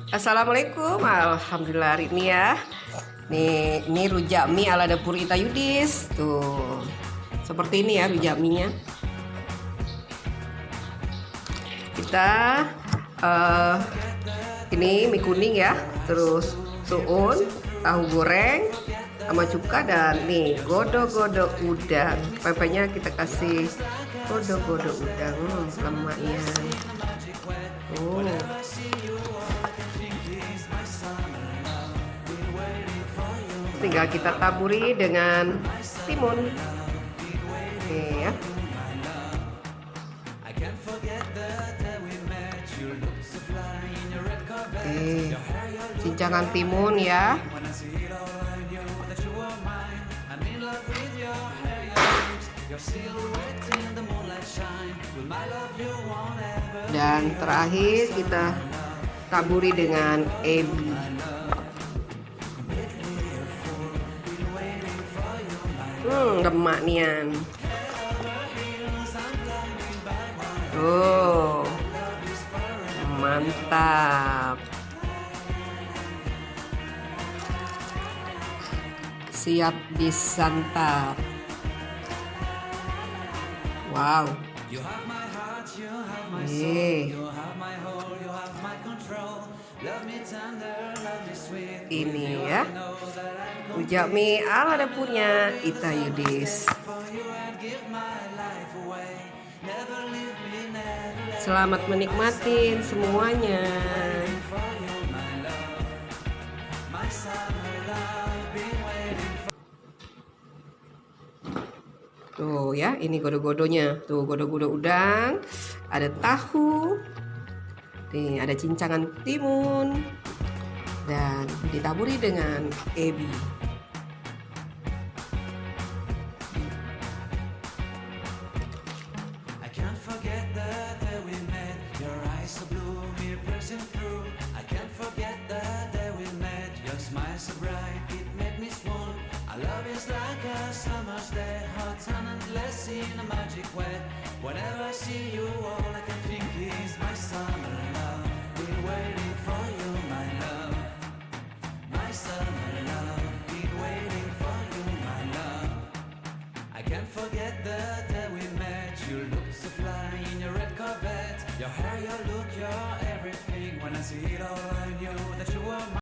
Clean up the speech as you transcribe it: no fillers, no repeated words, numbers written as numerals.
Assalamualaikum, alhamdulillah hari ini ya. Ini rujak mie ala dapur Ita Yudis. Tuh, seperti ini ya rujak mie-nya. Kita ini mie kuning ya, terus suun, tahu goreng, sama cuka dan nih godok-godok udang. Pempeknya kita kasih godok-godok udang, lemaknya. Tinggal kita taburi dengan timun. Oke ya. Oke, cincangan timun ya. Dan terakhir kita taburi dengan ebi. Lemak nian. Oh, mantap. Siap disantap. Wow. Ini ya rujak mie ala dapurnya Ita Yudis. Selamat menikmati semuanya. Tuh ya, ini godo-godonya. Tuh godo-godo udang, ada tahu, nih ada cincangan timun, dan ditaburi dengan ebi. Love is like a summer's day, hot and endless in a magic way. Whenever I see you, all I can think is my summer love. Been waiting for you, my love. My summer love. Been waiting for you, my love. I can't forget the day we met. You look so fly in your red Corvette. Your hair, your look, your everything. When I see it all, I knew that you were my